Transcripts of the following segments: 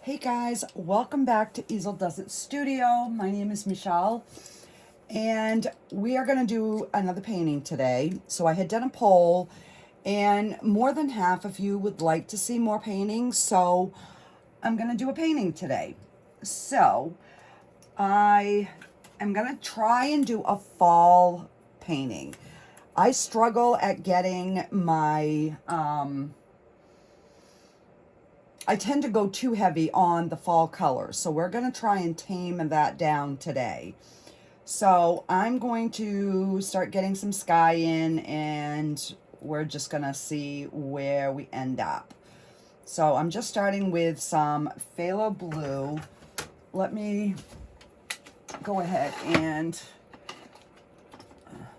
Hey guys, welcome back to Easel Does It Studio. My name is Michelle and we are going to do another painting today. So I had done a poll and more than half of you would like to see more paintings, so I'm going to do a painting today. So I am going to try and do a fall painting. I struggle at getting my I tend to go too heavy on the fall colors, so we're going to try and tame that down today. So I'm going to start getting some sky in, and we're just going to see where we end up. So I'm just starting with some phthalo blue. Let me go ahead and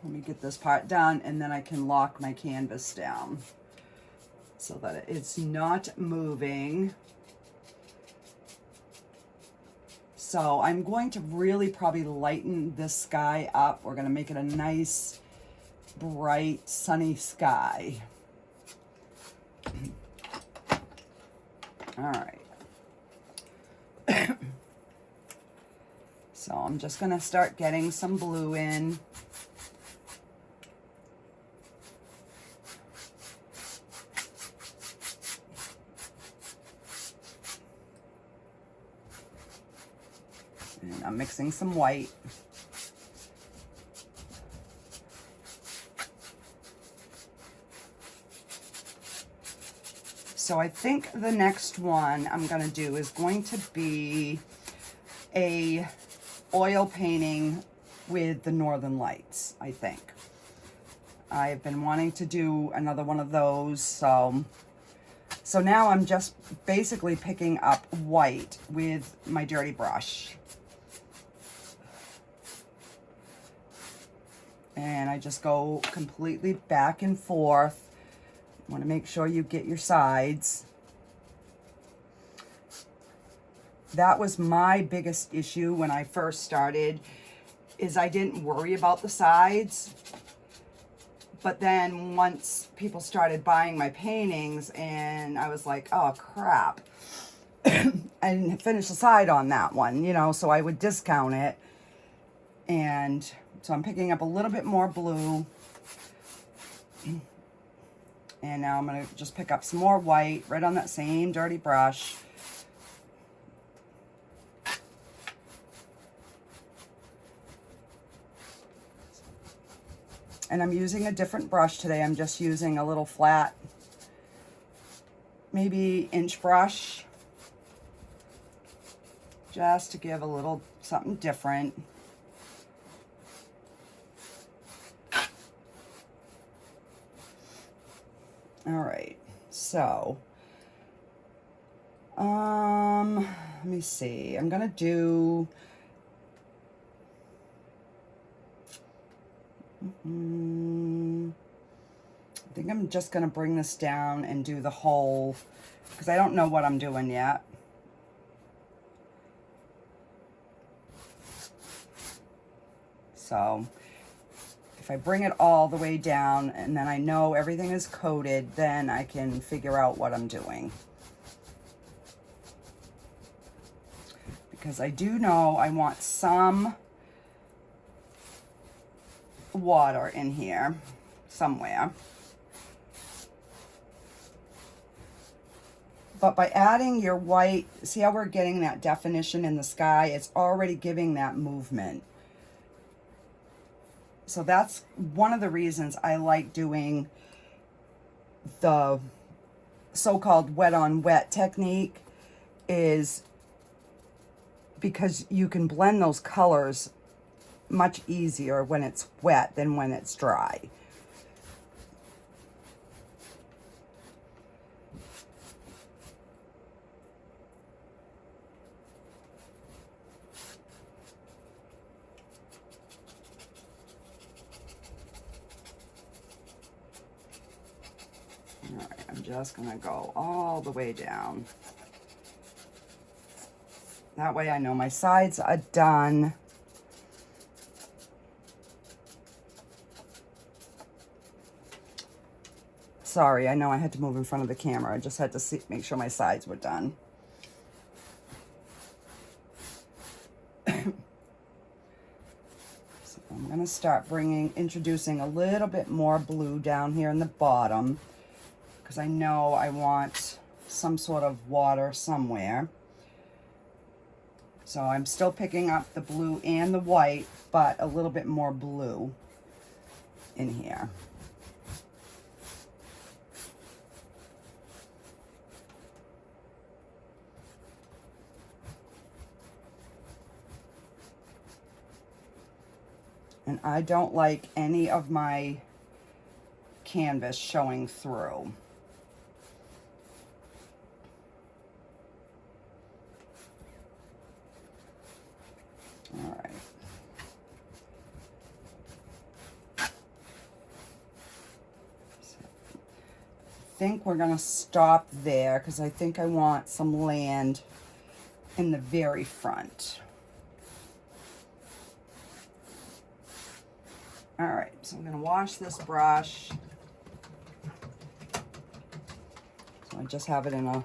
let me get this part done, and then I can lock my canvas down so that it's not moving. So I'm going to really probably lighten this sky up. We're going to make it a nice, bright, sunny sky. All right. So I'm just going to start getting some blue in. And I'm mixing some white. So I think the next one I'm going to do is going to be a oil painting with the Northern Lights, I think. I've been wanting to do another one of those, so now I'm just basically picking up white with my dirty brush. And I just go completely back and forth. You want to make sure you get your sides. That was my biggest issue when I first started, is I didn't worry about the sides. But then once people started buying my paintings, and I was like, oh crap. I didn't finish the side on that one, you know, so I would discount it. And so I'm picking up a little bit more blue. And now I'm going to just pick up some more white right on that same dirty brush. And I'm using a different brush today. I'm just using a little flat, maybe inch brush, just to give a little something different. All right, so, let me see. I'm gonna do, I think I'm just gonna bring this down and do the whole, because I don't know what I'm doing yet. So if I bring it all the way down and then I know everything is coated, then I can figure out what I'm doing. Because I do know I want some water in here somewhere. But by adding your white, see how we're getting that definition in the sky? It's already giving that movement. So that's one of the reasons I like doing the so-called wet on wet technique, is because you can blend those colors much easier when it's wet than when it's dry. All right, I'm just gonna go all the way down. That way I know my sides are done. Sorry, I know I had to move in front of the camera. I just had to make sure my sides were done. going to start introducing a little bit more blue down here in the bottom, because I know I want some sort of water somewhere. So I'm still picking up the blue and the white, but a little bit more blue in here. And I don't like any of my canvas showing through. All right. So I think we're going to stop there because I think I want some land in the very front. All right, so I'm going to wash this brush. So I just have it in a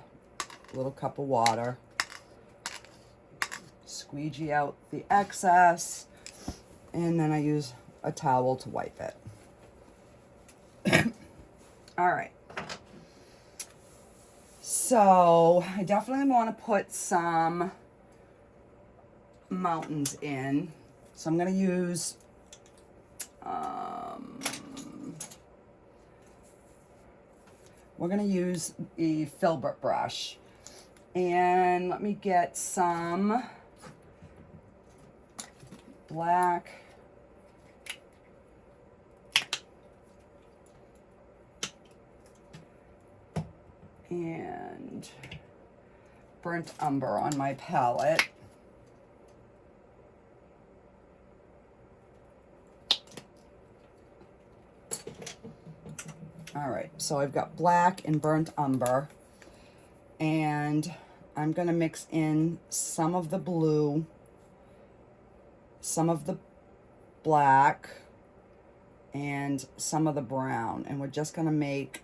little cup of water. Squeegee out the excess, and then I use a towel to wipe it. All right. So I definitely want to put some mountains in. So I'm going to use we're going to use the filbert brush, and let me get some black and burnt umber on my palette. All right, so I've got black and burnt umber, and I'm going to mix in some of the blue, some of the black, and some of the brown, and we're just going to make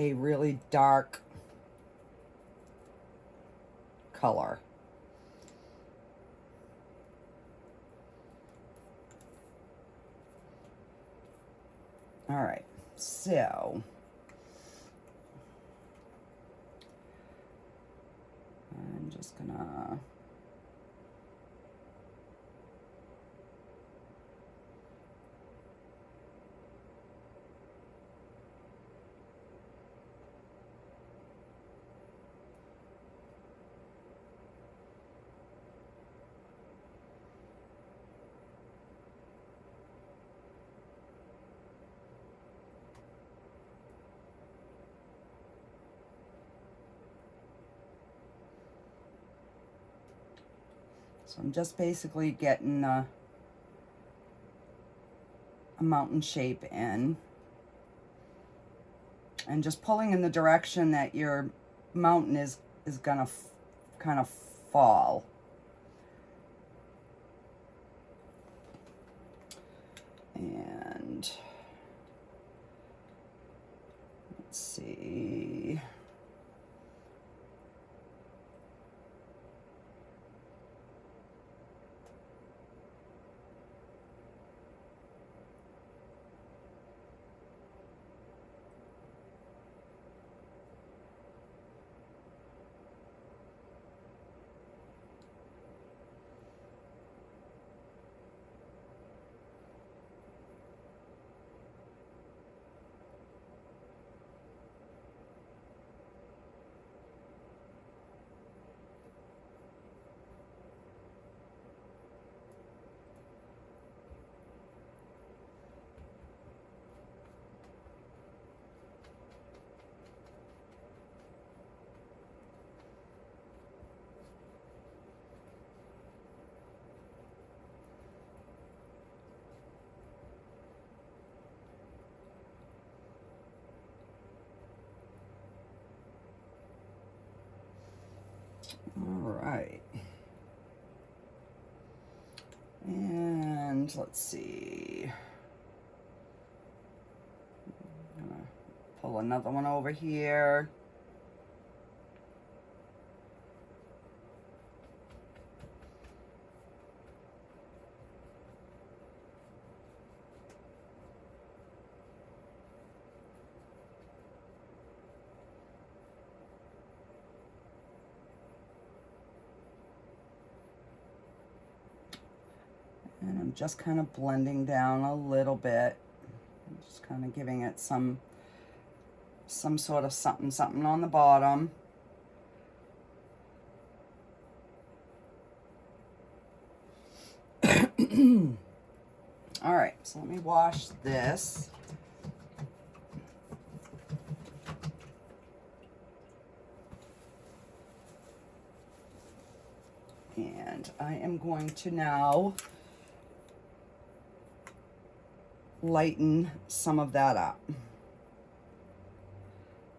a really dark color. All right, so I'm just gonna So I'm just basically getting a mountain shape in, and just pulling in the direction that your mountain is gonna kind of fall. And let's see. All right. And let's see. I'm gonna pull another one over here. And I'm just kind of blending down a little bit. I'm just kind of giving it some sort of something on the bottom. All right, so let me wash this. And I am going to now lighten some of that up. I'm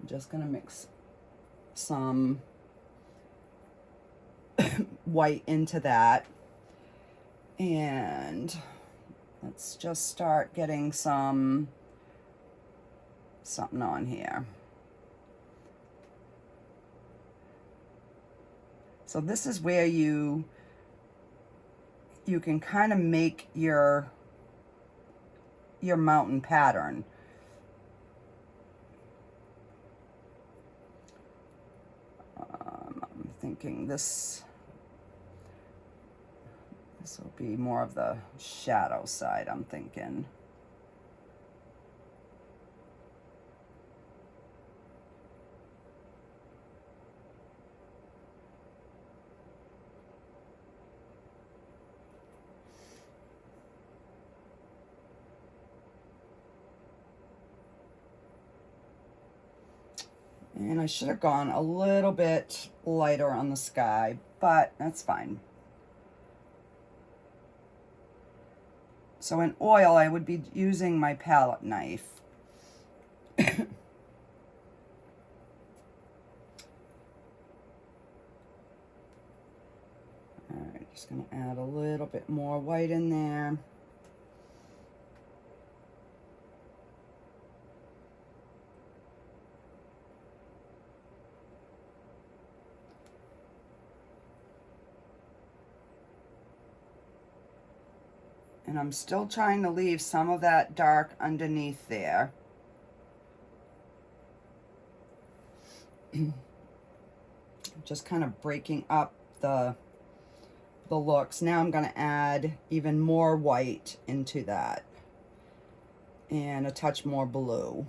just going to mix some white into that. And let's just start getting something on here. So this is where you can kind of make your mountain pattern. I'm thinking this will be more of the shadow side, I'm thinking. And I should have gone a little bit lighter on the sky, but that's fine. So in oil, I would be using my palette knife. All right, just gonna add a little bit more white in there. And I'm still trying to leave some of that dark underneath there. Just kind of breaking up the looks. Now I'm going to add even more white into that. And a touch more blue.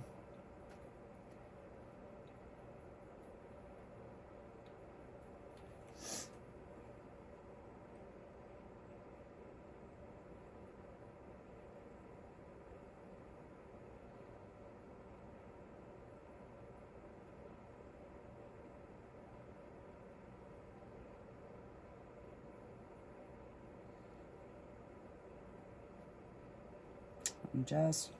Just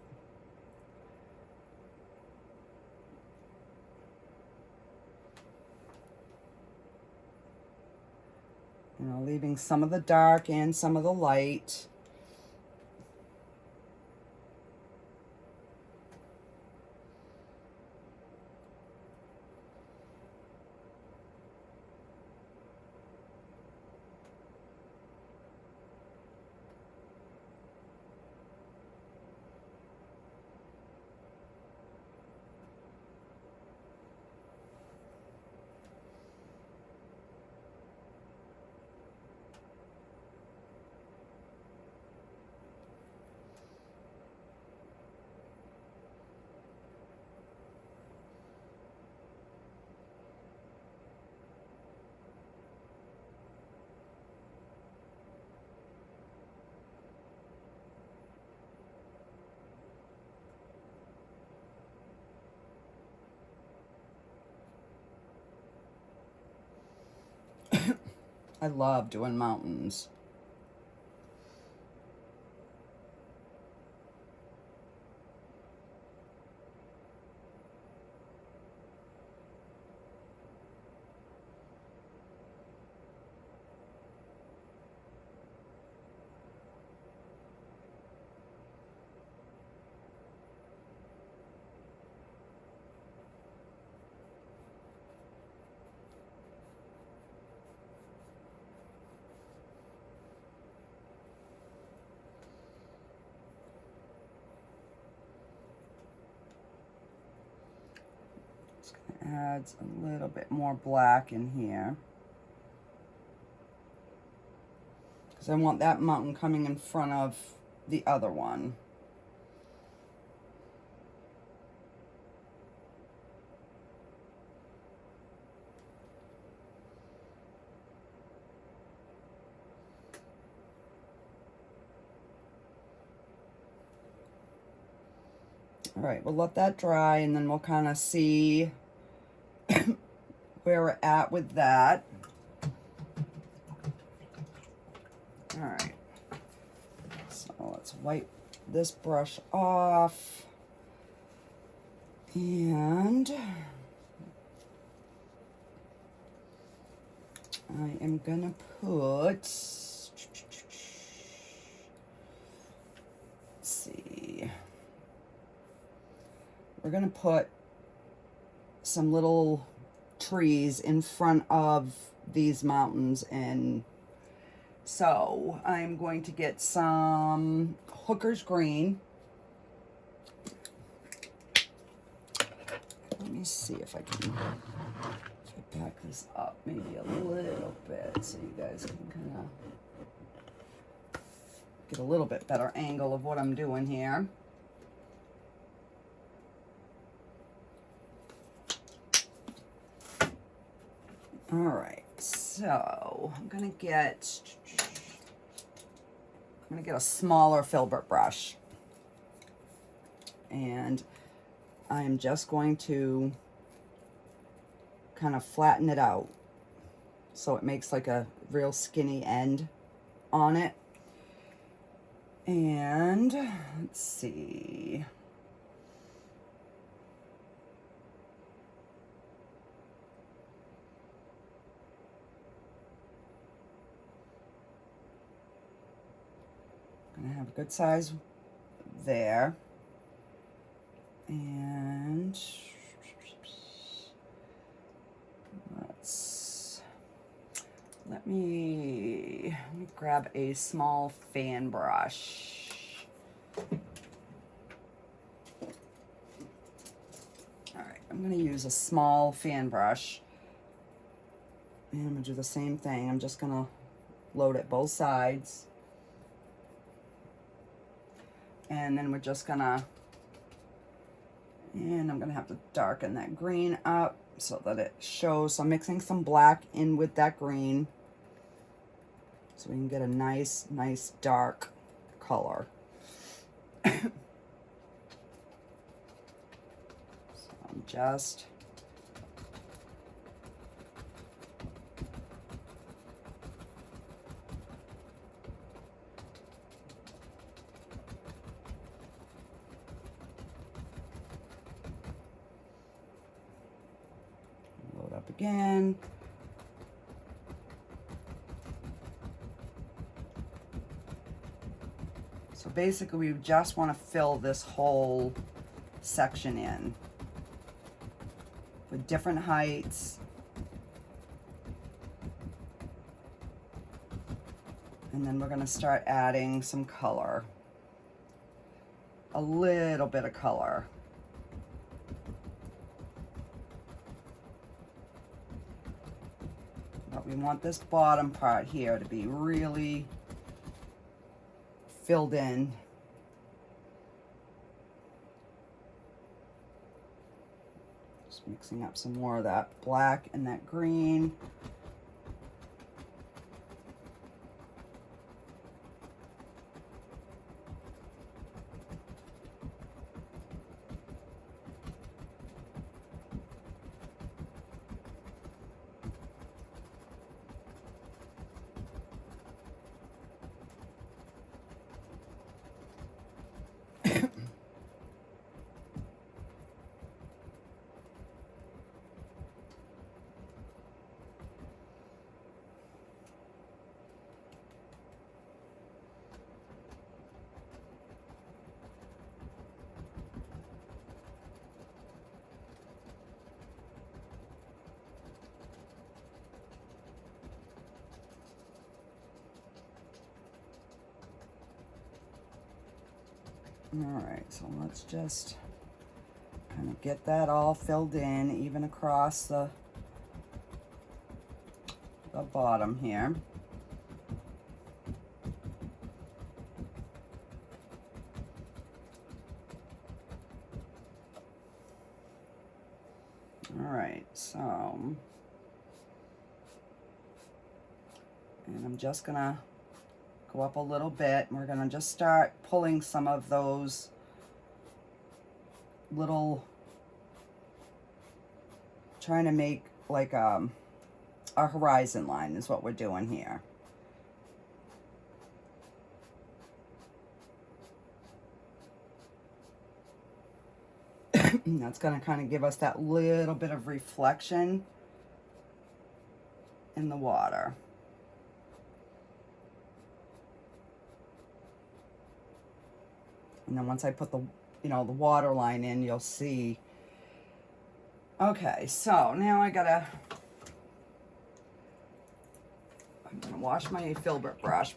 leaving some of the dark and some of the light. I love doing mountains. Adds a little bit more black in here. because I want that mountain coming in front of the other one. All right, we'll let that dry, and then we'll kind of see where we're at with that. All right, so let's wipe this brush off, and I am gonna put, let's see, we're gonna put some little trees in front of these mountains, and so I'm going to get some Hooker's Green. Let me see if I can back this up maybe a little bit so you guys can kind of get a little bit better angle of what I'm doing here. All right, so I'm gonna get a smaller filbert brush, and I'm just going to kind of flatten it out so it makes like a real skinny end on it. And let's see. Gonna have a good size there, and let me grab a small fan brush. All right, I'm gonna use a small fan brush, and I'm gonna do the same thing. I'm just gonna load it both sides. And then we're just gonna, and I'm gonna have to darken that green up so that it shows. So I'm mixing some black in with that green so we can get a nice dark color. So I'm just again. So basically we just want to fill this whole section in with different heights. And then we're going to start adding some color. A little bit of color. We want this bottom part here to be really filled in. Just mixing up some more of that black and that green. All right, so let's just kind of get that all filled in, even across the bottom here. All right, so, and I'm just gonna go up a little bit, and we're gonna just start pulling some of those little, trying to make like a horizon line is what we're doing here. And that's going to kind of give us that little bit of reflection in the water. And then once I put the, you know, the water line in, you'll see. Okay, so now I'm gonna wash my filbert brush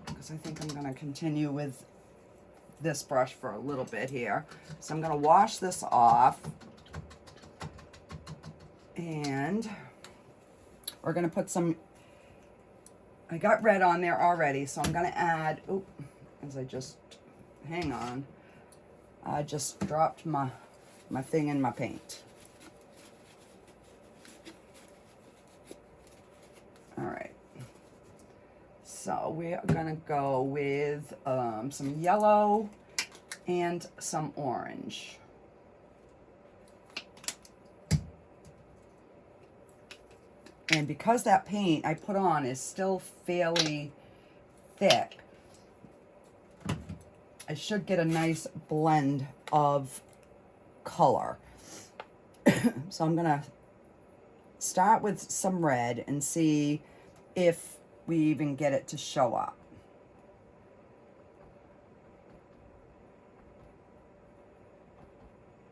because I think I'm gonna continue with this brush for a little bit here. So I'm gonna wash this off, and we're gonna put some, I got red on there already, so I'm gonna add, oop, as I just, hang on, I just dropped my thing in my paint. All right, so we are gonna go with some yellow and some orange. And because that paint I put on is still fairly thick, I should get a nice blend of color. So I'm gonna start with some red and see if we even get it to show up.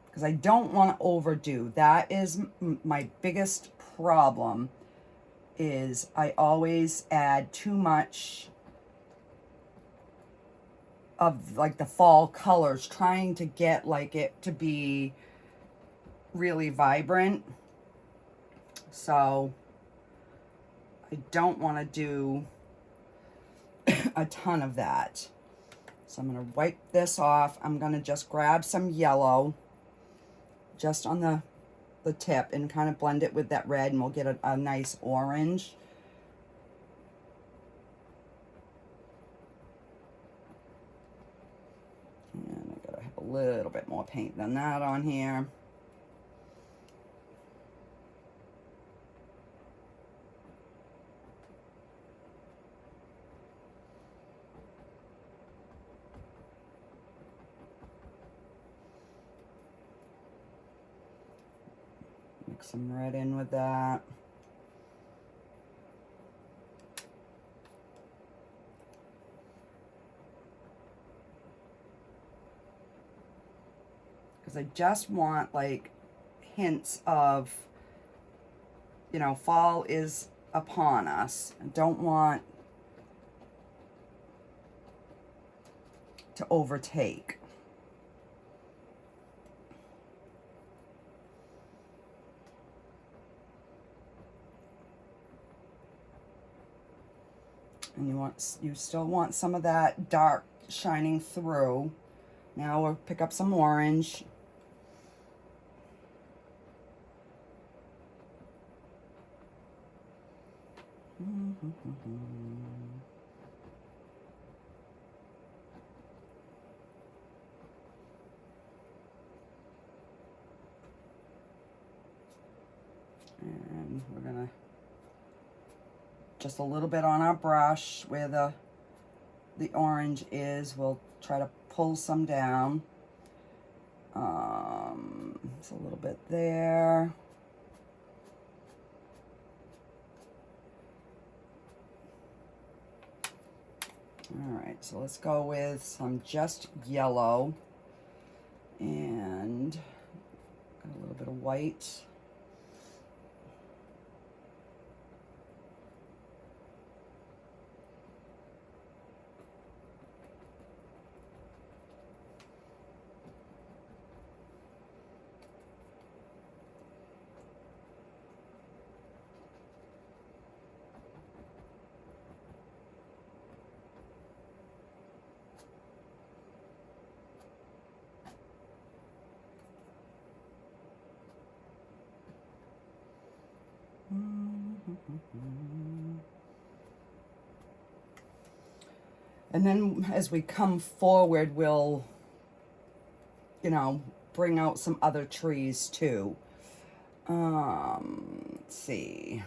Because I don't want to overdo. That is my biggest problem, is I always add too much of like the fall colors, trying to get like it to be really vibrant. So I don't want to do a ton of that. So I'm going to wipe this off. I'm going to just grab some yellow just on the tip and kind of blend it with that red, and we'll get a nice orange. And I gotta have a little bit more paint than that on here. Mix some red in with that. Because I just want like hints of, you know, fall is upon us. I don't want to overtake. And you still want some of that dark shining through. Now we'll pick up some orange. And we're gonna just a little bit on our brush where the orange is. We'll try to pull some down. It's a little bit there. All right, so let's go with some just yellow and a little bit of white. And then as we come forward, we'll, you know, bring out some other trees too. Let's see.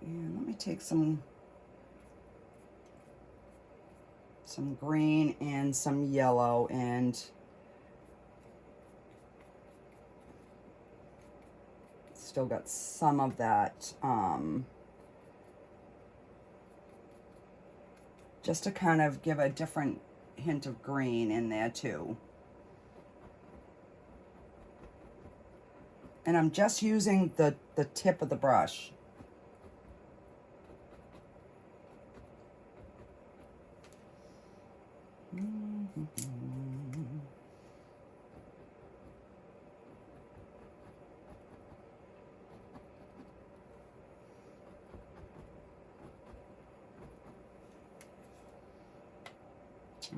And let me take some green and some yellow, and still got some of that, just to kind of give a different hint of green in there too. And I'm just using the tip of the brush.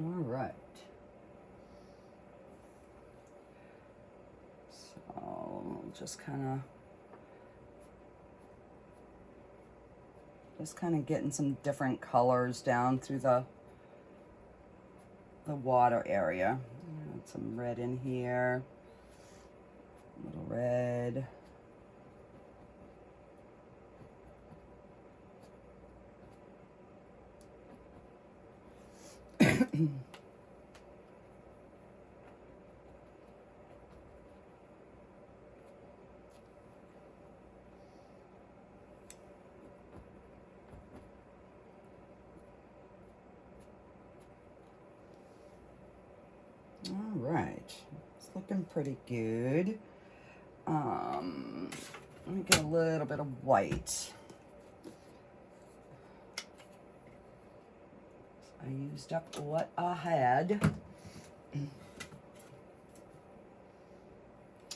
All right. So just kind of getting some different colors down through the water area. Add some red in here. A little red. All right, it's looking pretty good. Let me get a little bit of white. I used up what I had.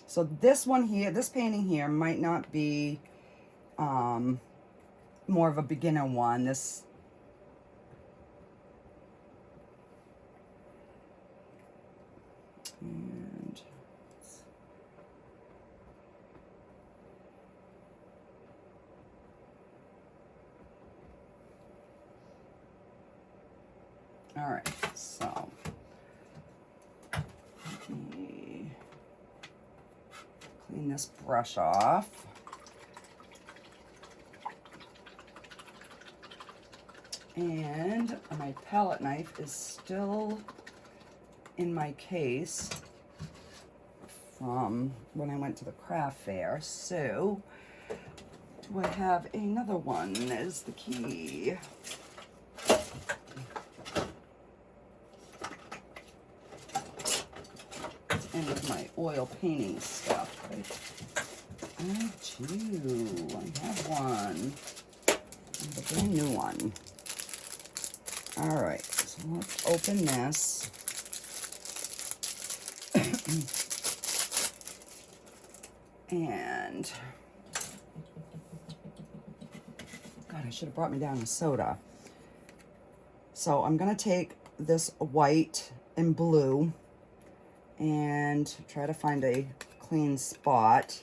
So this one here, this painting here might not be more of a beginner one. This and all right, so let me clean this brush off. And my palette knife is still in my case from when I went to the craft fair. So, do I have another one is the key. And with my oil painting stuff, I do. I have one. I have a brand new one. All right, so let's open this. And, God, I should have brought me down a soda. So I'm gonna take this white and blue and try to find a clean spot.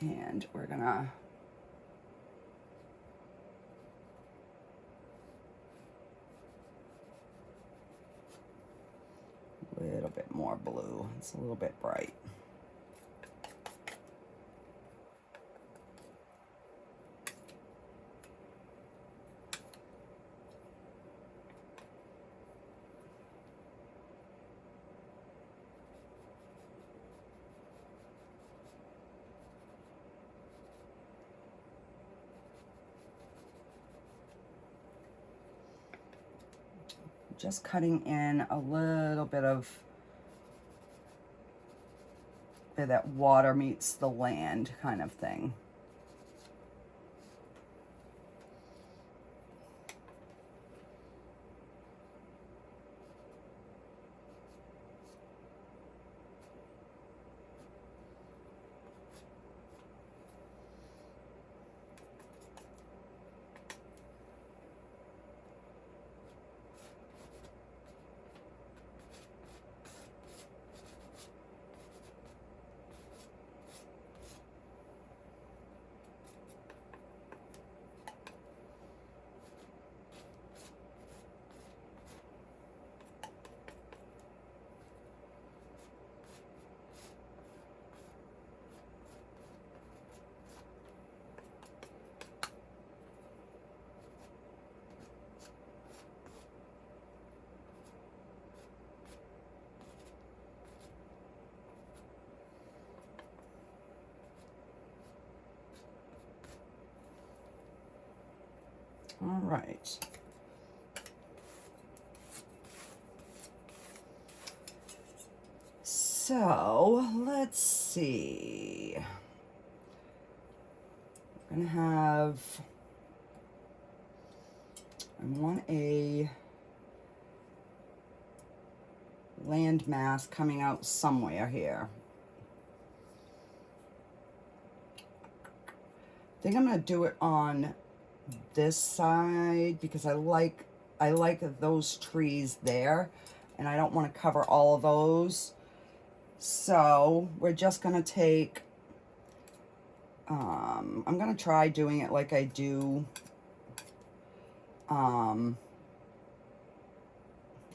And we're gonna a little bit more blue. It's a little bit bright. Just cutting in a little bit of where that water meets the land kind of thing. All right. So let's see. I'm gonna have, I want a landmass coming out somewhere here. I think I'm gonna do it on this side because I like those trees there, and I don't want to cover all of those. So we're just gonna take, I'm gonna try doing it like I do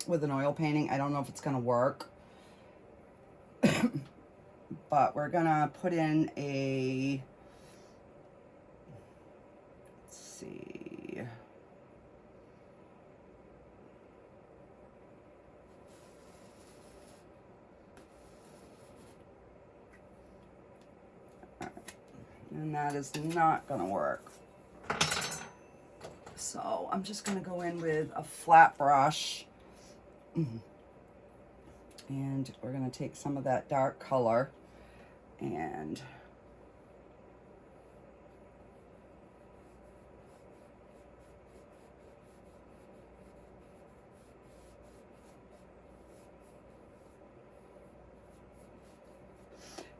with an oil painting. I don't know if it's gonna work, but we're gonna put in a, let's see, and that is not gonna work. So I'm just gonna go in with a flat brush, and we're gonna take some of that dark color and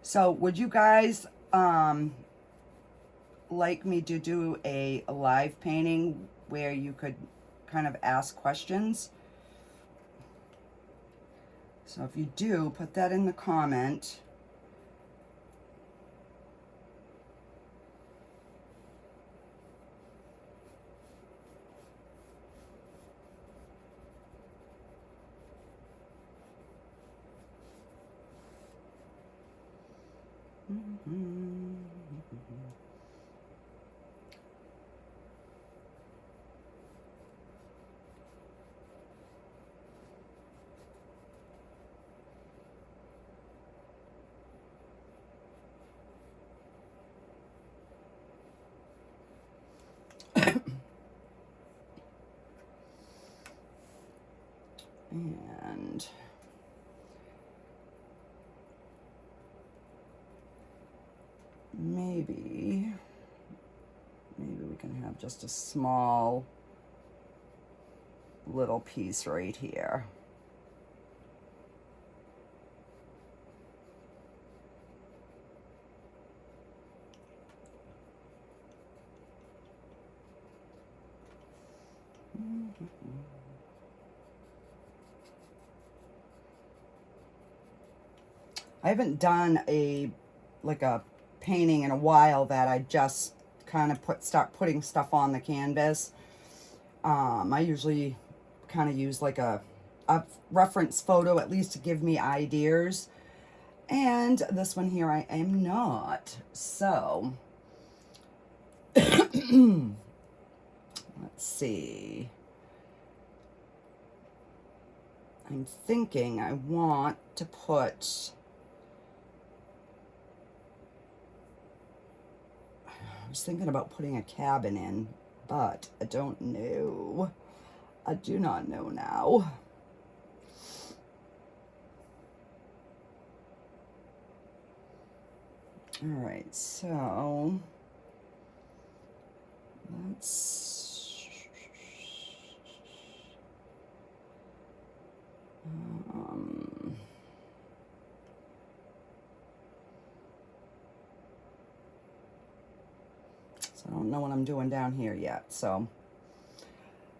so would you guys like me to do a live painting where you could kind of ask questions? So if you do, put that in the comment. And maybe we can have just a small little piece right here. I haven't done a painting in a while that I just kind of start putting stuff on the canvas. I usually kind of use like a reference photo at least to give me ideas. And this one here I am not. So let's see. I'm thinking I want to put, I was thinking about putting a cabin in, but I don't know. I do not know now. All right, so let's so I don't know what I'm doing down here yet, so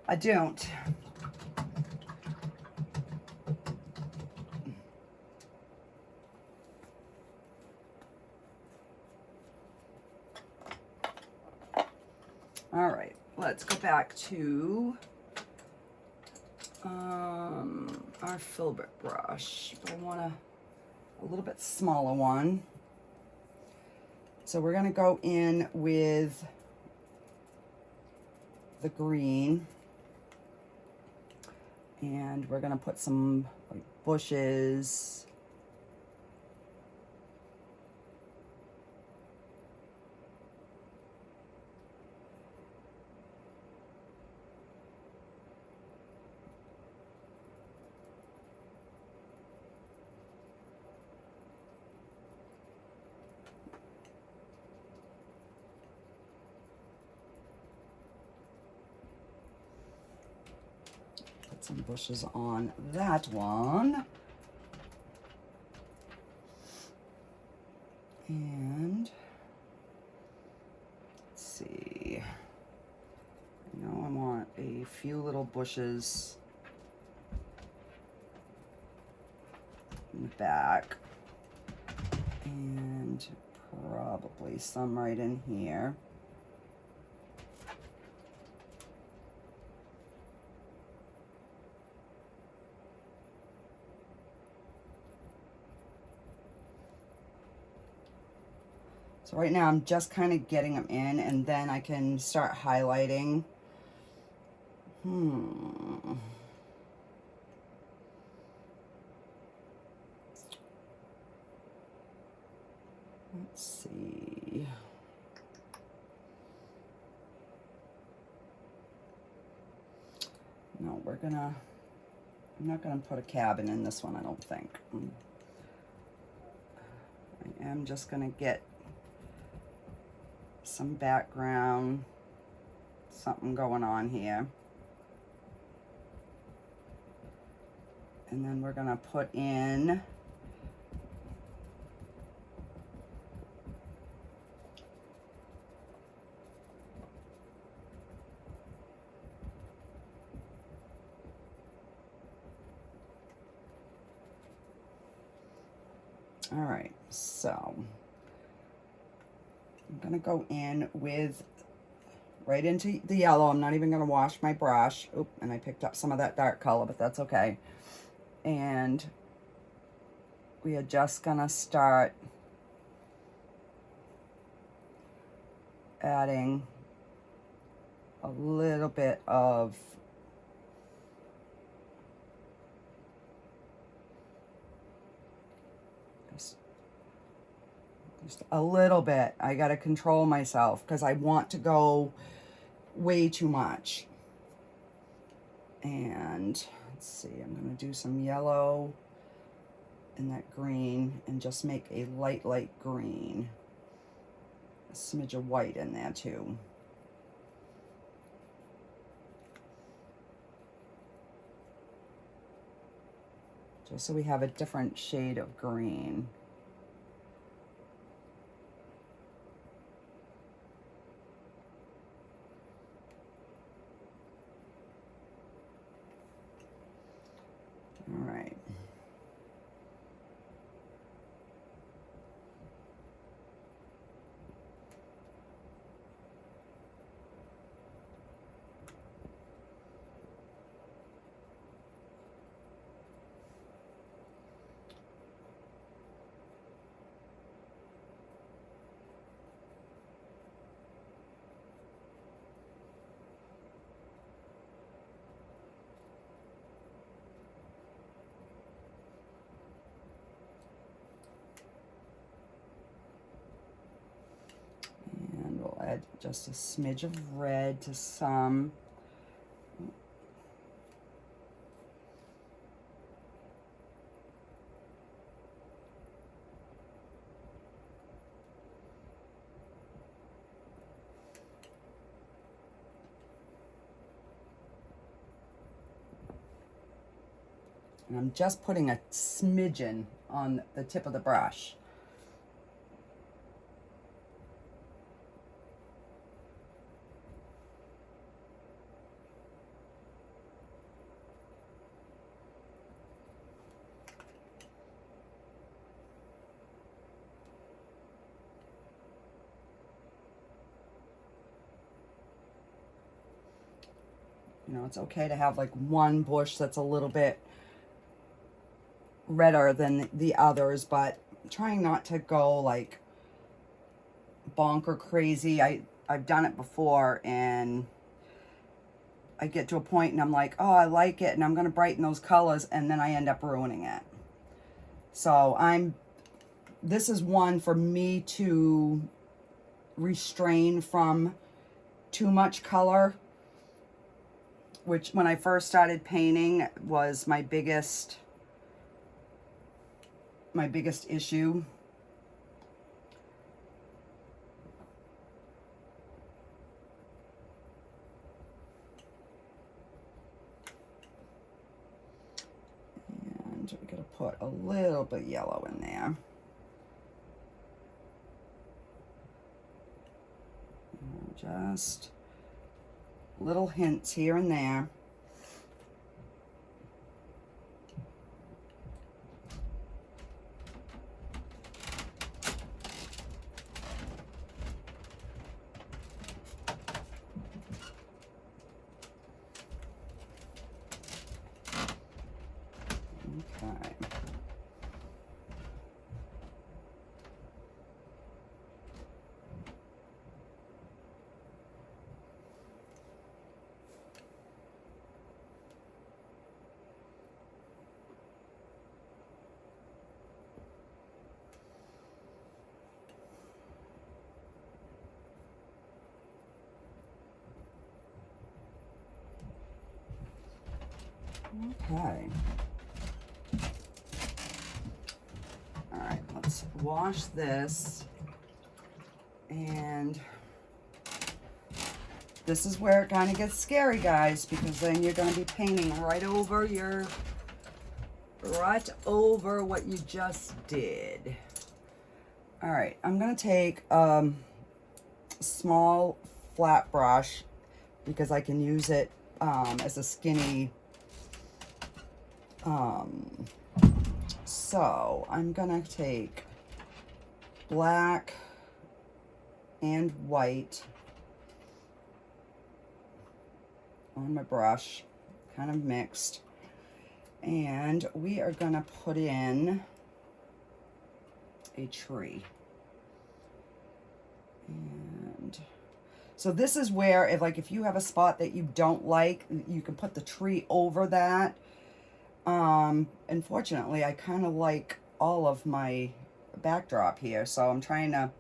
I don't. All right, let's go back to our filbert brush. But I want a little bit smaller one. So we're gonna go in with the green, and we're gonna put some like bushes. Put some bushes on that one. And let's see. Now I want a few little bushes in the back. And probably some right in here. So right now I'm just kind of getting them in, and then I can start highlighting. Let's see. No, I'm not gonna put a cabin in this one, I don't think. I am just gonna get some background, something going on here. And then we're gonna put in all right, so I'm gonna go in with right into the yellow. I'm not even gonna wash my brush. Oop, and I picked up some of that dark color, but that's okay. And we are just gonna start adding a little bit of just a little bit. I gotta control myself because I want to go way too much. And let's see, I'm gonna do some yellow and that green and just make a light green. A smidge of white in there too. Just so we have a different shade of green. All right. Add just a smidge of red to some. And I'm just putting a smidgen on the tip of the brush. You know, it's okay to have like one bush that's a little bit redder than the others, but trying not to go like bonker crazy. I've done it before, and I get to a point and I'm like, oh, I like it, and I'm going to brighten those colors, and then I end up ruining it. So this is one for me to restrain from too much color, which when I first started painting was my biggest issue. we're going to put a little bit yellow in there. Just little hints here and there. Okay. Okay. All right, let's wash this. And this is where it kind of gets scary, guys, because then you're going to be painting right over what you just did. All right, I'm going to take a small flat brush because I can use it as a skinny. So I'm going to take black and white on my brush, kind of mixed, and we are going to put in a tree. And so this is where if you have a spot that you don't like, you can put the tree over that. Unfortunately, I kind of like all of my backdrop here, so I'm trying to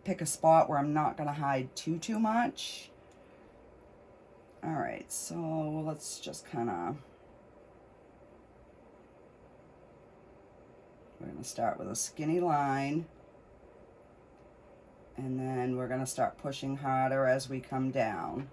pick a spot where I'm not going to hide too much. All right, so let's just kind of, we're going to start with a skinny line, and then we're going to start pushing harder as we come down.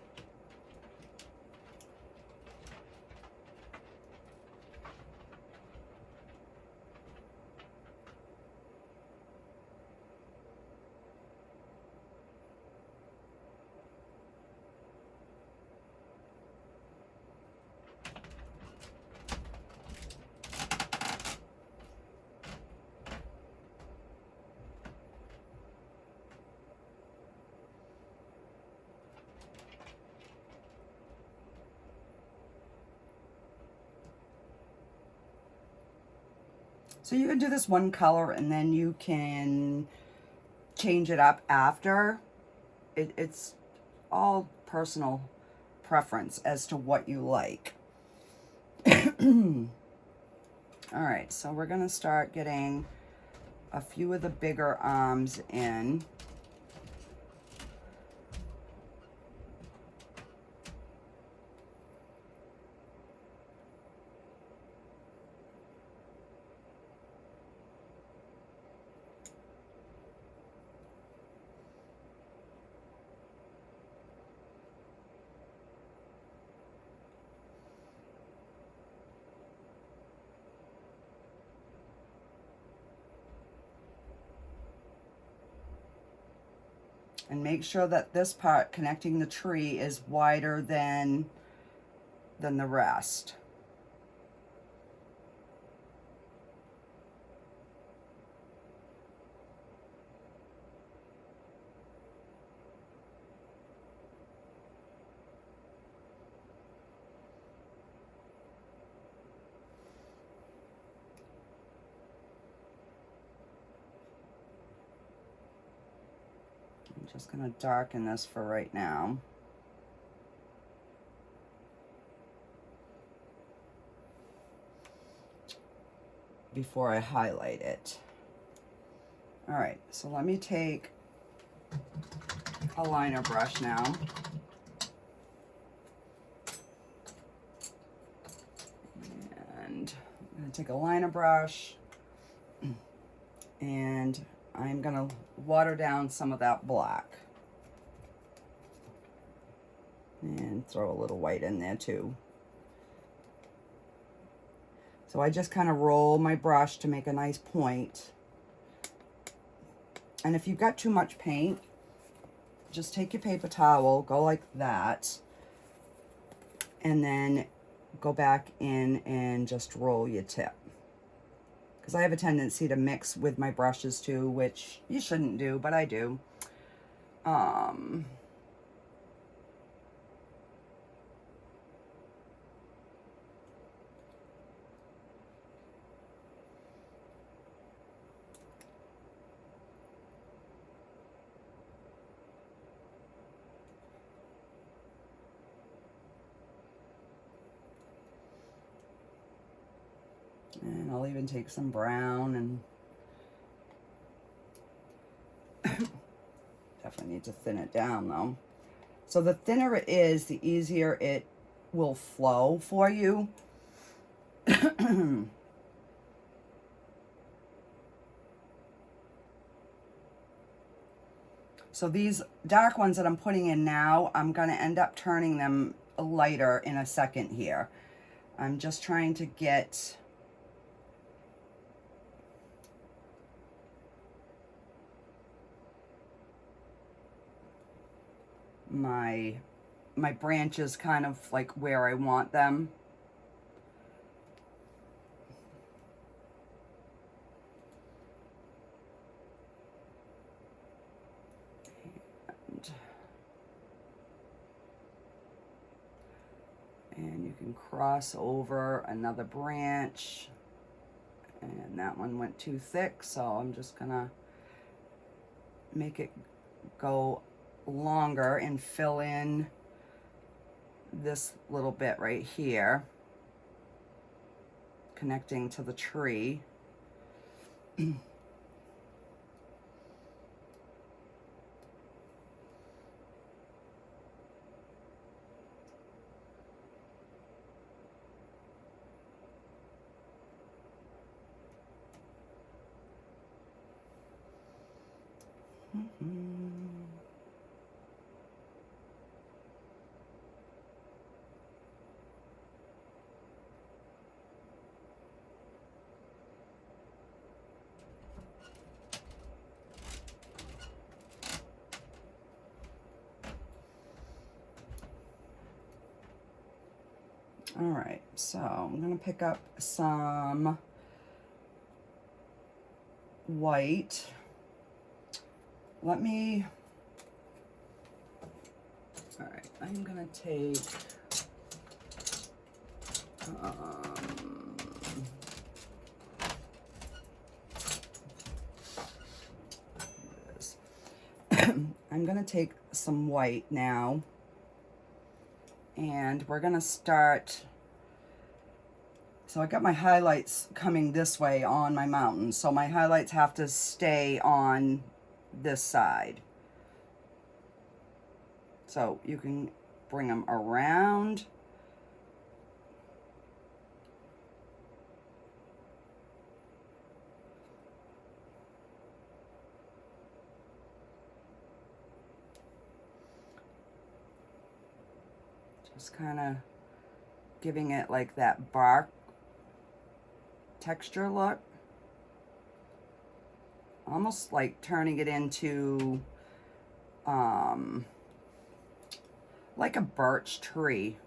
So you can do this one color and then you can change it up after. It's all personal preference as to what you like. All right, so we're gonna start getting a few of the bigger arms in. And make sure that this part connecting the tree is wider than the rest. I'm just going to darken this for right now. Before I highlight it. All right, so let me take a liner brush now. And I'm going to take a liner brush and I'm going to water down some of that black. And throw a little white in there too. So I just kind of roll my brush to make a nice point. And if you've got too much paint, just take your paper towel, go like that, and then go back in and just roll your tip. Because I have a tendency to mix with my brushes too, which you shouldn't do, but I do. And I'll even take some brown and definitely need to thin it down though. So the thinner it is, the easier it will flow for you. So these dark ones that I'm putting in now, I'm going to end up turning them lighter in a second here. I'm just trying to get my branches kind of like where I want them. And you can cross over another branch, and that one went too thick, so I'm just gonna make it go longer and fill in this little bit right here, connecting to the tree. All right, so I'm gonna pick up some white. Let me, all right, I'm gonna take, I'm gonna take some white now, and we're gonna start. So I got my highlights coming this way on my mountain, so my highlights have to stay on this side. So you can bring them around. Just kind of giving it like that bark texture look. Almost like turning it into like a birch tree.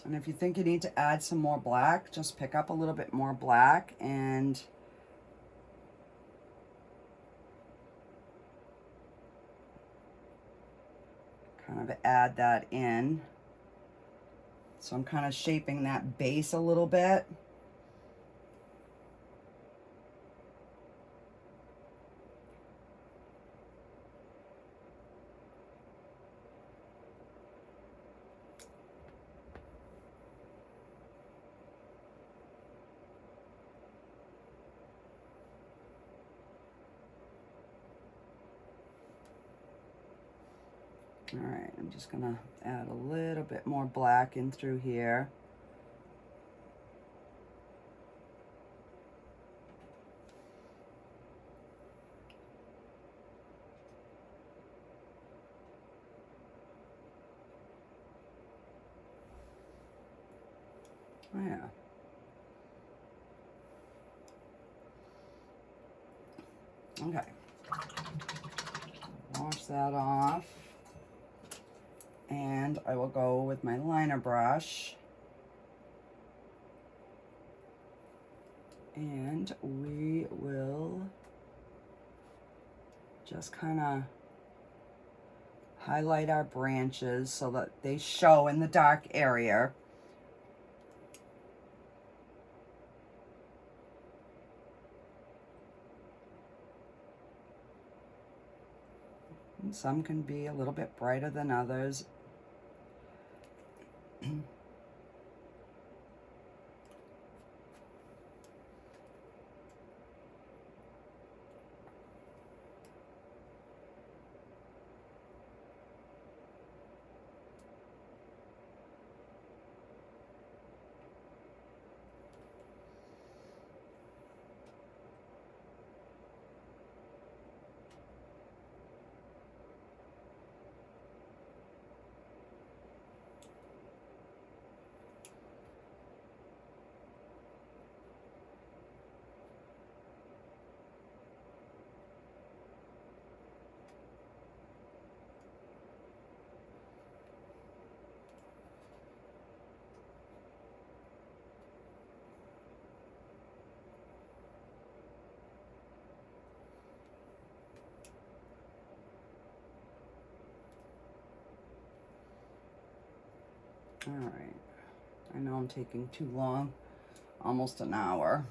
And if you think you need to add some more black, just pick up a little bit more black and kind of add that in. So I'm kind of shaping that base a little bit. All right, I'm just gonna add a little bit more black in through here. Oh, yeah. Okay. Wash that off. And I will go with my liner brush. And we will just kind of highlight our branches so that they show in the dark area. And some can be a little bit brighter than others. All right, I know I'm taking too long, almost an hour.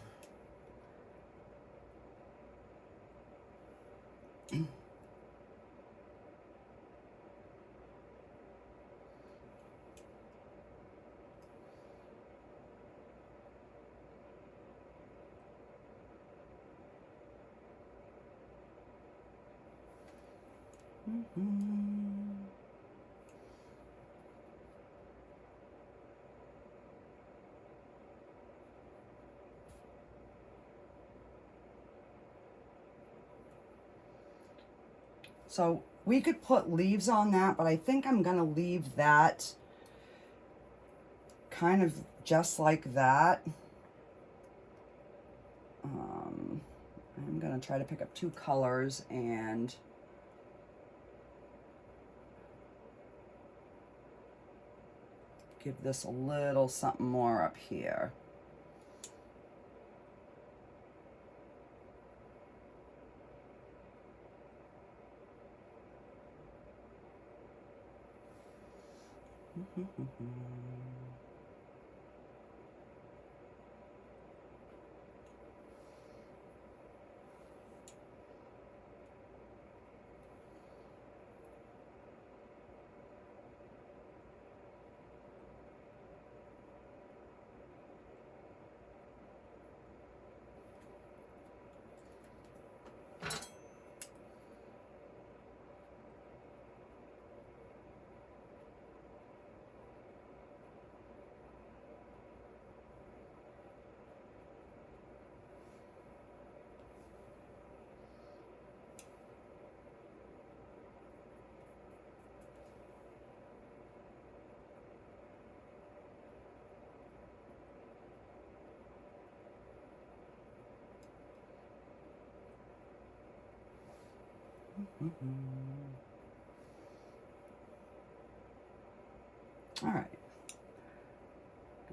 So we could put leaves on that, but I think I'm gonna leave that kind of just like that. I'm gonna try to pick up two colors and give this a little something more up here. All right.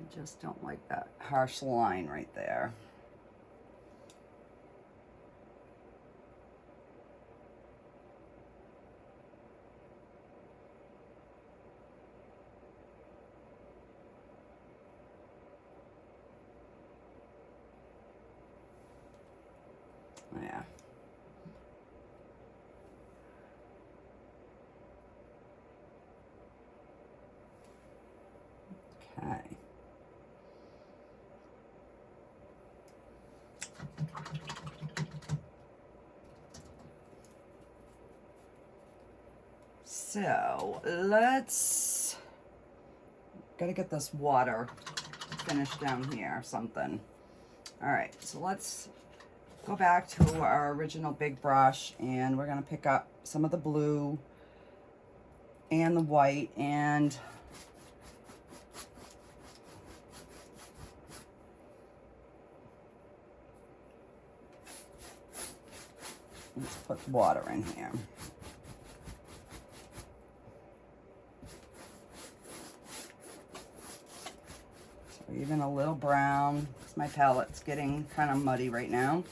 I just don't like that harsh line right there. Yeah. Okay. So let's, gotta get this water finished down here or something. All right, so let's go back to our original big brush, and we're gonna pick up some of the blue and the white, and let's put water in here. So even a little brown, because my palette's getting kind of muddy right now.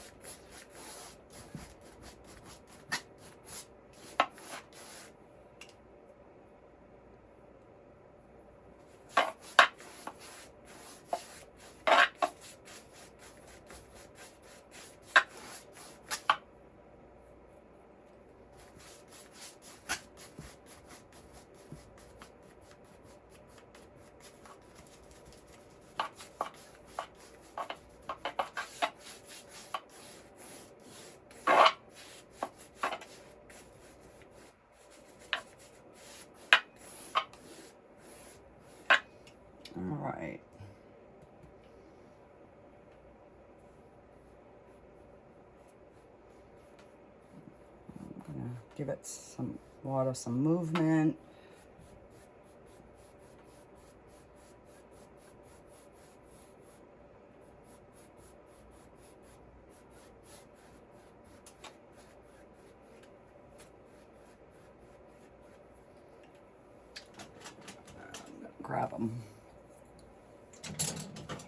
All right. I'm gonna give it some water, some movement. I'm gonna grab them.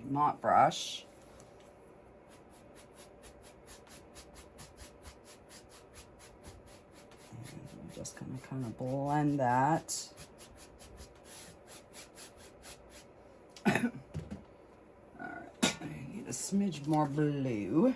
Mop brush. And I'm just gonna kind of blend that. All right, I need a smidge more blue.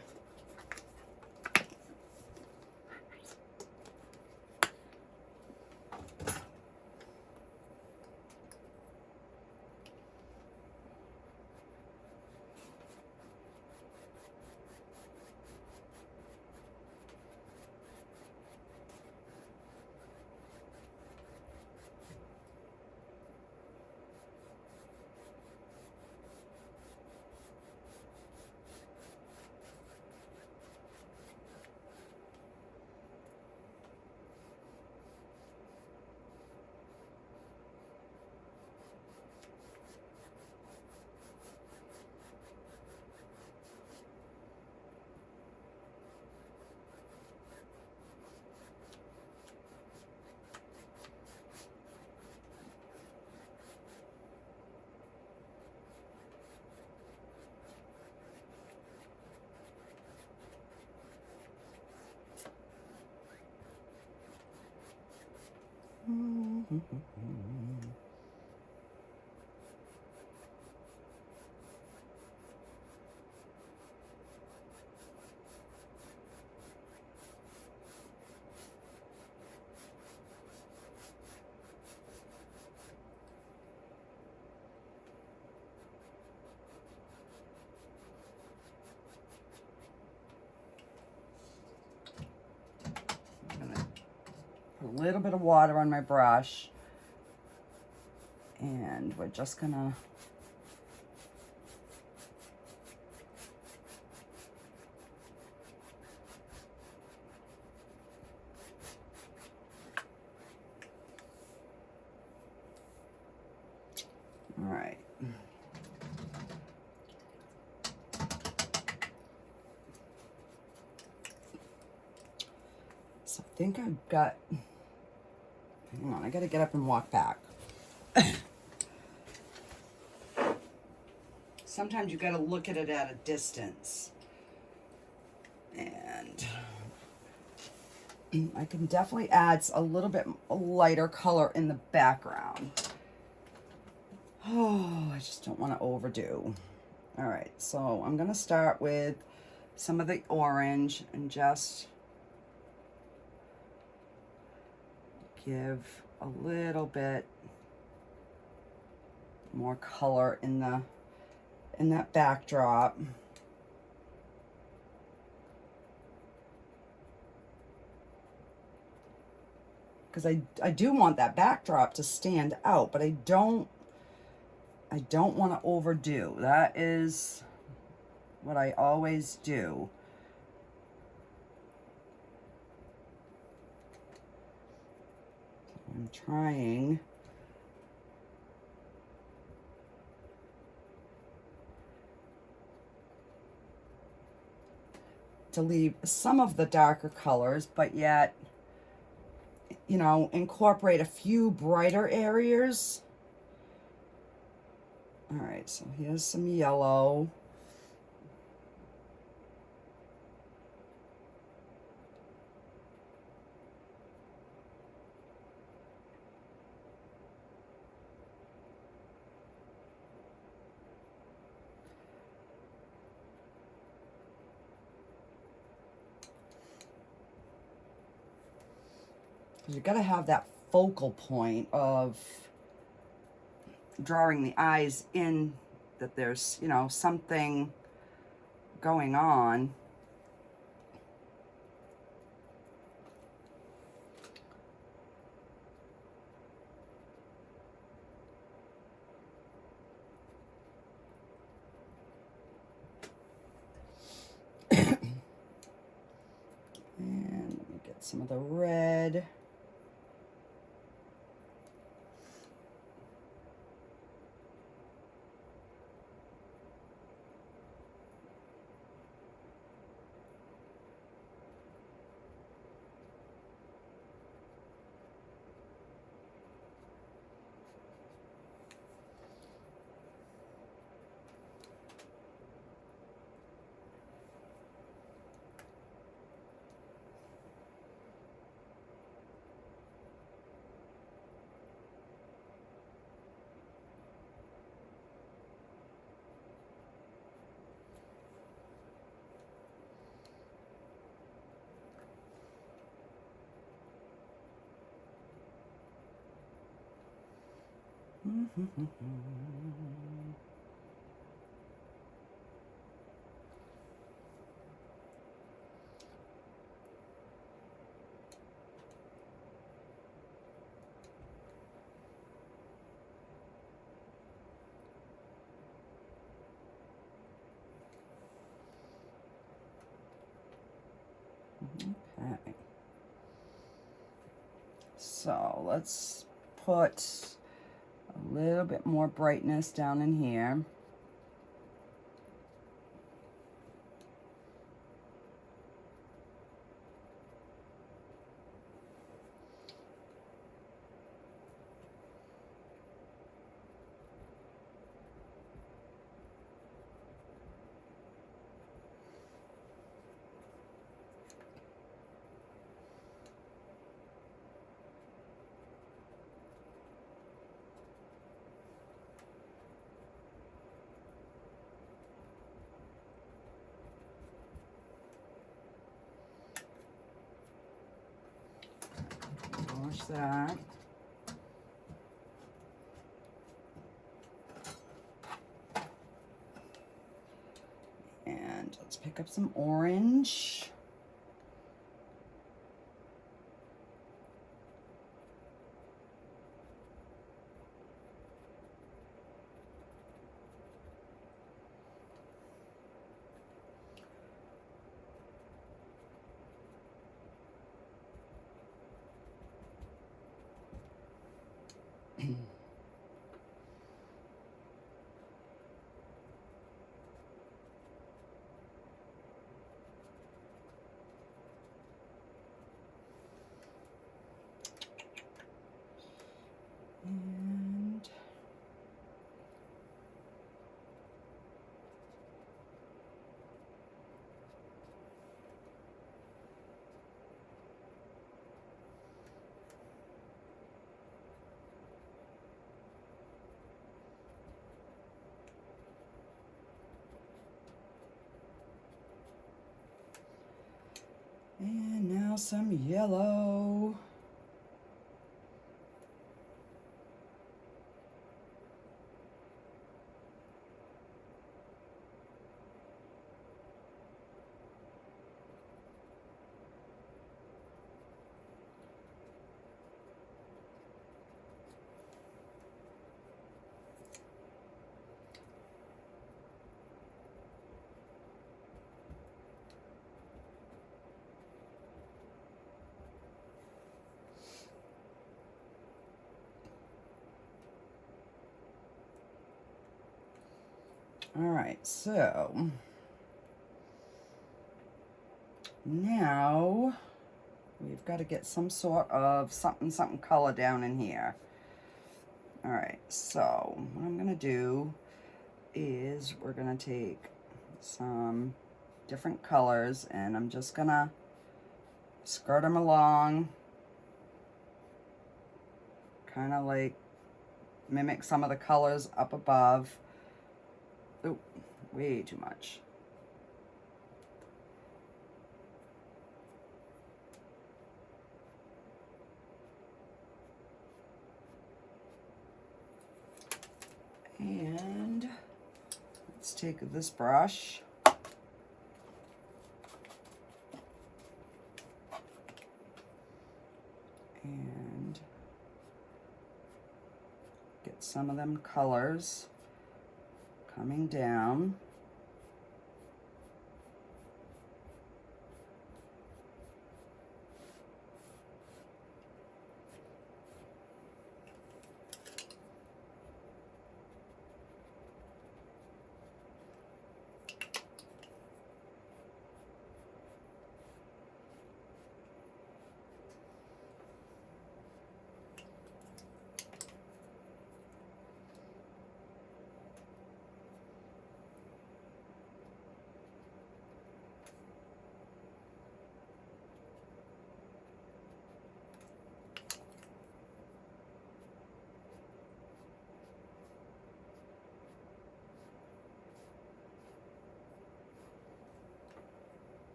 A little bit of water on my brush, and we're just gonna all right. So I think I've got, hang on, I gotta get up and walk back. sometimes you got to look at it at a distance. And I can definitely add a little bit lighter color in the background. Oh, I just don't want to overdo. All right, so I'm going to start with some of the orange and just give a little bit more color in that backdrop. Because I do want that backdrop to stand out, but I don't want to overdo. That is what I always do. I'm trying to leave some of the darker colors, but yet, you know, incorporate a few brighter areas. All right, so here's some yellow. You got to have that focal point of drawing the eyes in, that there's, you know, something going on. And let me get some of the red. Okay. So let's put a little bit more brightness down in here. Wash that. And let's pick up some orange. And Now some yellow. All right, so now we've got to get some sort of something color down in here. All right, so what I'm gonna do is we're gonna take some different colors and I'm just gonna skirt them along, kind of like mimic some of the colors up above. Oh, way too much. And let's take this brush and get some of them colors coming down.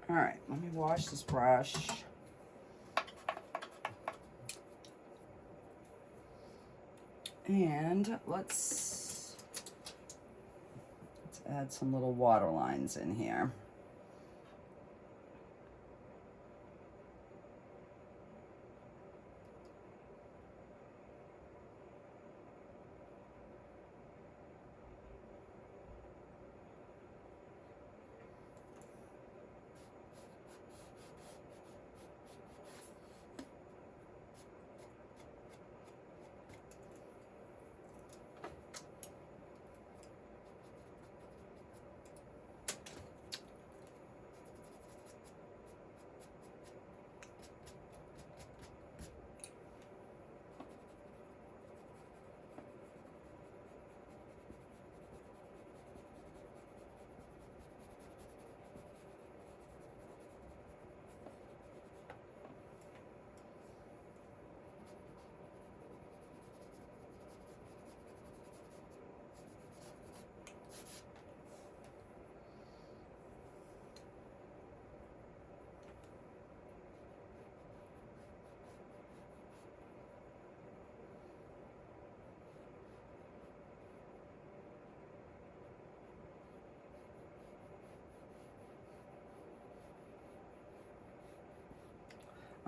All right, let me wash this brush. And let's add some little water lines in here.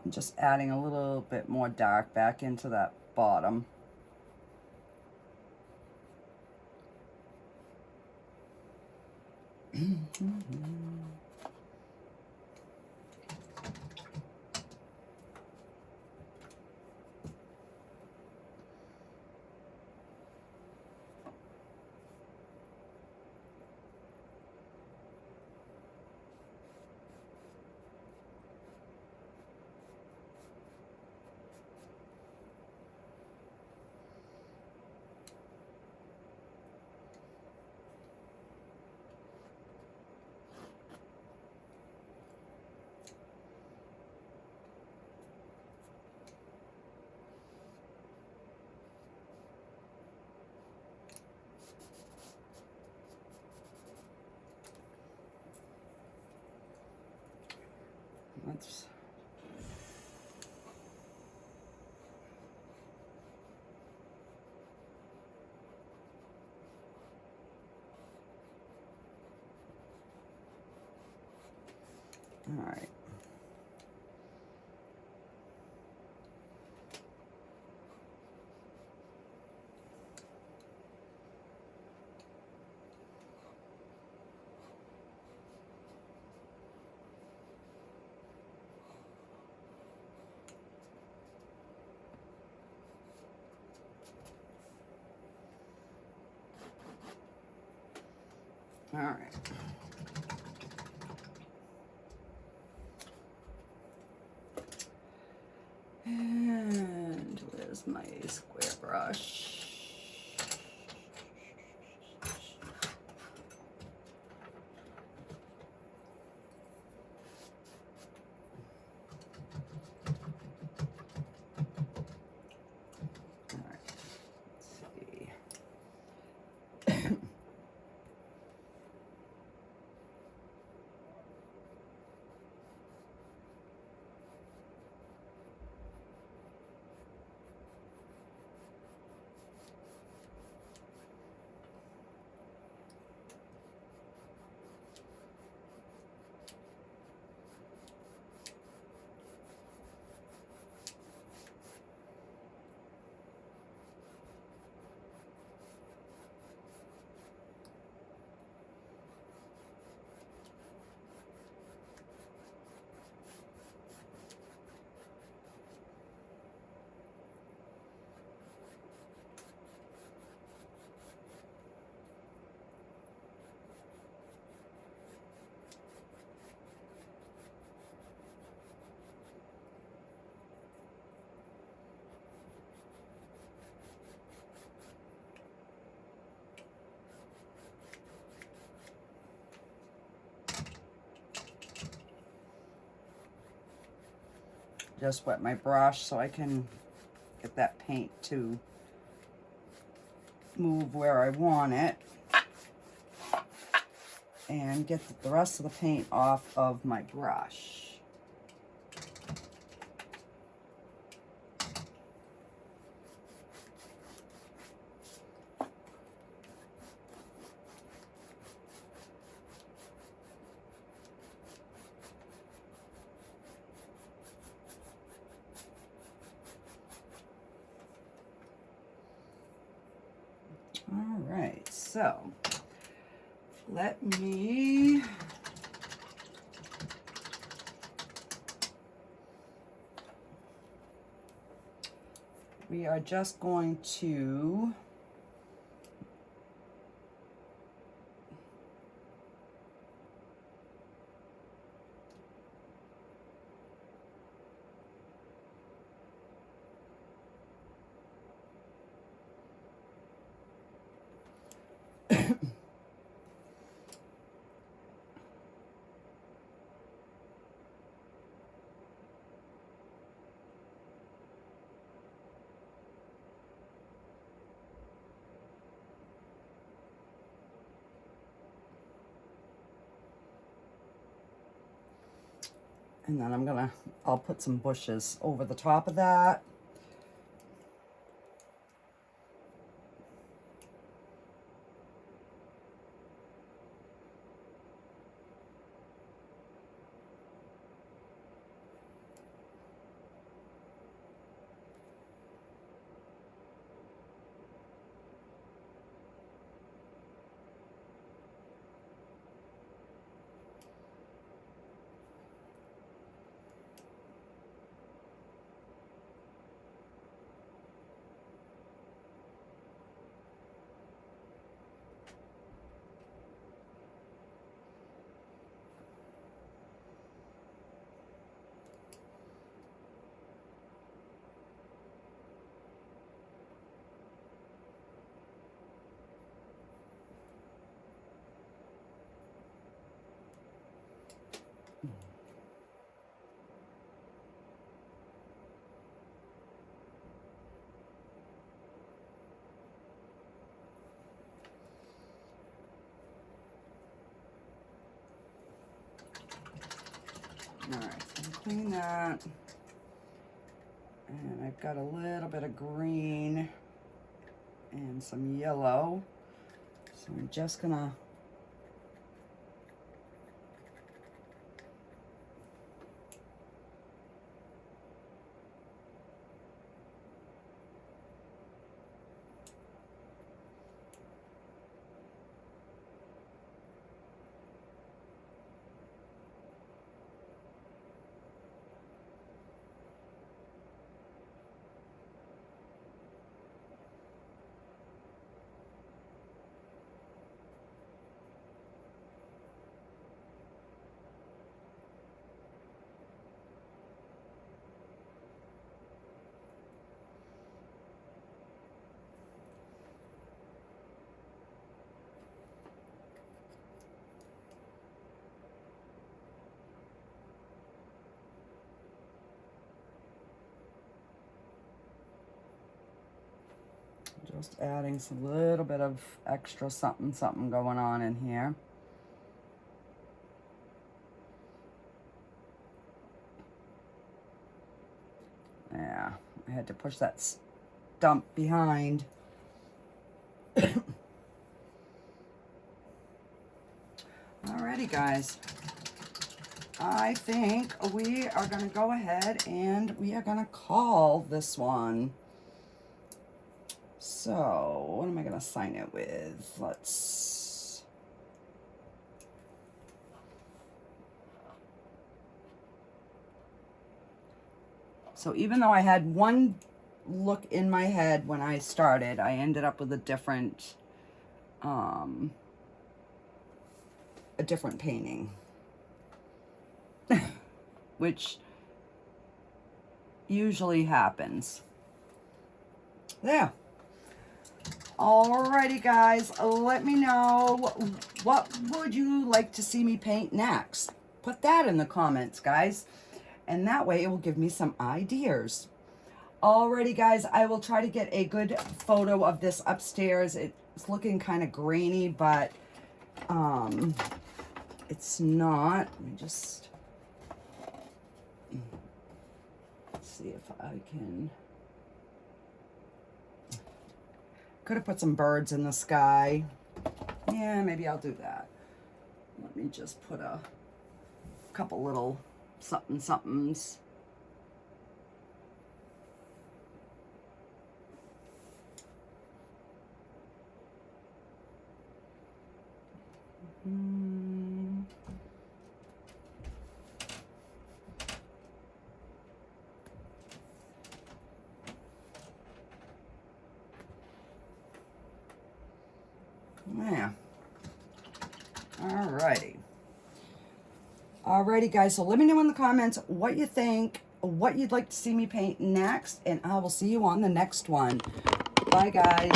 I'm just adding a little bit more dark back into that bottom. Let's. All right. All right. And where's my square brush? All right. Let's see. Just wet my brush so I can get that paint to move where I want it and get the rest of the paint off of my brush. All right, so let me we are just going to and then I'll put some bushes over the top of that. All right, so I'll clean that. And I've got a little bit of green and some yellow. So I'm just gonna just adding some little bit of extra something going on in here. Yeah, I had to push that stump behind. Alrighty, guys. I think we are going to go ahead and we are going to call this one. So, what am I going to sign it with? So even though I had one look in my head when I started, I ended up with a different painting. Which usually happens. There. Alrighty, guys, let me know what would you like to see me paint next. Put that in the comments, guys, and that way it will give me some ideas. Alrighty, guys, I will try to get a good photo of this upstairs. It's looking kind of grainy, but it's not. Let me just see if I can. Could have put some birds in the sky. Yeah, maybe I'll do that. Let me just put a couple little somethings. Yeah. Alrighty, guys, so let me know in the comments what you think, what you'd like to see me paint next, and I will see you on the next one. Bye, guys.